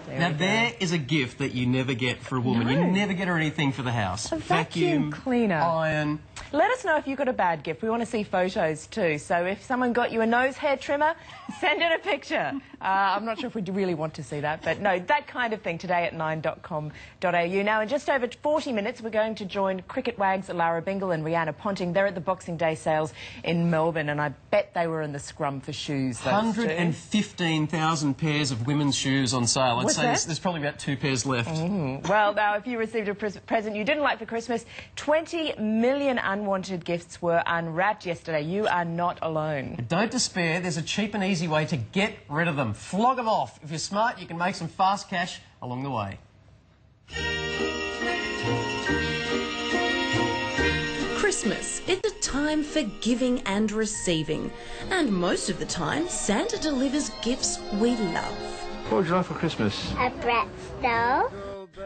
Now, there is a gift that you never get for a woman. You never get her anything for the house. A vacuum cleaner. Iron. Let us know if you got a bad gift. We want to see photos too. So if someone got you a nose hair trimmer, send in a picture. I'm not sure if we really want to see that, but no, that kind of thing today at 9.com.au. Now, in just over 40 minutes, we're going to join cricket wags Lara Bingle and Rihanna Ponting. They're at the Boxing Day sales in Melbourne, and I bet they were in the scrum for shoes. 115,000 pairs of women's shoes on sale. I'd say that? there's probably about 2 pairs left. Well, now, if you received a present you didn't like for Christmas, 20 million unwanted gifts were unwrapped yesterday. You are not alone. But don't despair. There's a cheap and easy way to get rid of them. Flog them off. If you're smart, you can make some fast cash along the way. Christmas is a time for giving and receiving, and most of the time Santa delivers gifts we love. What would you like for Christmas? A pretzel.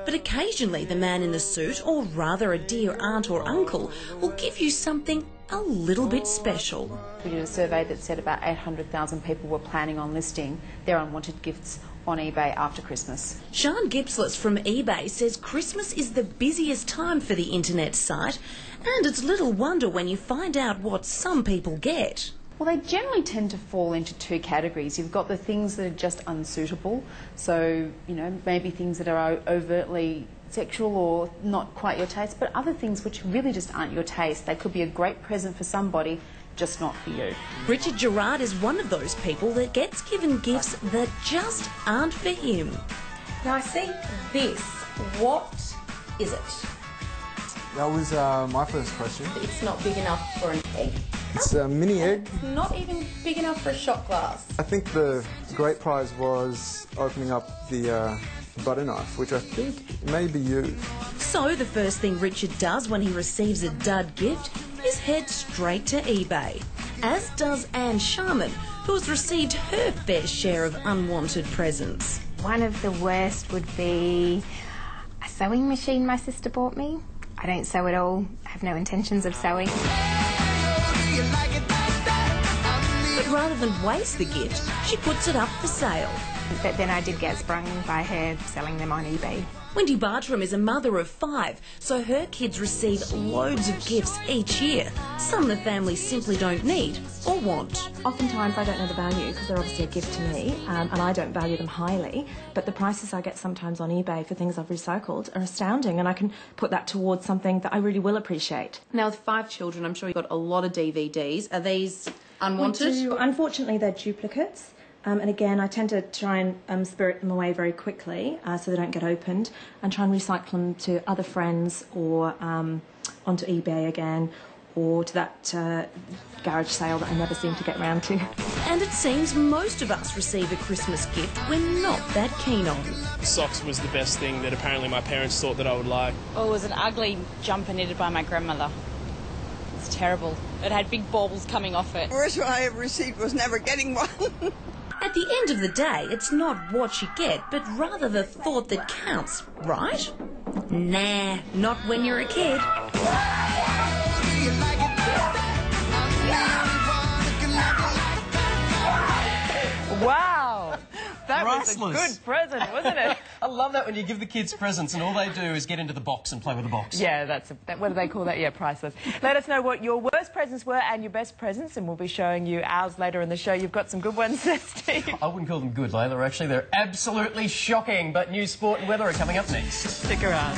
But occasionally the man in the suit, or rather a dear aunt or uncle, will give you something a little bit special. We did a survey that said about 800,000 people were planning on listing their unwanted gifts on eBay after Christmas. Sian Gipsless from eBay says Christmas is the busiest time for the internet site, and it's little wonder when you find out what some people get. Well, they generally tend to fall into 2 categories. You've got the things that are just unsuitable, so, you know, maybe things that are overtly sexual or not quite your taste, but other things which really just aren't your taste. They could be a great present for somebody, just not for you. Richard Gerard is one of those people that gets given gifts that just aren't for him. Now I see this. What is it? That was my first question. It's not big enough for an egg. It's a mini egg. Not even big enough for a shot glass. I think the great prize was opening up the butter knife, which I think may be used. So the first thing Richard does when he receives a dud gift is head straight to eBay. As does Anne Sharman, who has received her fair share of unwanted presents. One of the worst would be a sewing machine my sister bought me. I don't sew at all. I have no intentions of sewing. But rather than waste the gift, she puts it up for sale. But then I did get sprung by her selling them on eBay. Wendy Bartram is a mother of 5, so her kids receive loads of gifts each year. Some the family simply don't need or want. Oftentimes I don't know the value because they're obviously a gift to me, and I don't value them highly, but the prices I get sometimes on eBay for things I've recycled are astounding, and I can put that towards something that I really will appreciate. Now with 5 children, I'm sure you've got a lot of DVDs. Are these unwanted? Unfortunately, they're duplicates. And again, I tend to try and spirit them away very quickly so they don't get opened, and try and recycle them to other friends or onto eBay again, or to that garage sale that I never seem to get round to. And it seems most of us receive a Christmas gift we're not that keen on. Socks was the best thing that apparently my parents thought that I would like. Oh, it was an ugly jumper knitted by my grandmother. It's terrible. It had big baubles coming off it. The worst one I ever received was never getting one. At the end of the day, it's not what you get, but rather the thought that counts, right? Nah, not when you're a kid. Wow! That Priceless. was a good present, wasn't it? I love that when you give the kids presents and all they do is get into the box and play with the box. Yeah, what do they call that? Yeah, priceless. Let us know what your worst presents were and your best presents, and we'll be showing you ours later in the show. You've got some good ones there, Steve. I wouldn't call them good, Layla. Actually, they're absolutely shocking. But news, sport and weather are coming up next. Stick around.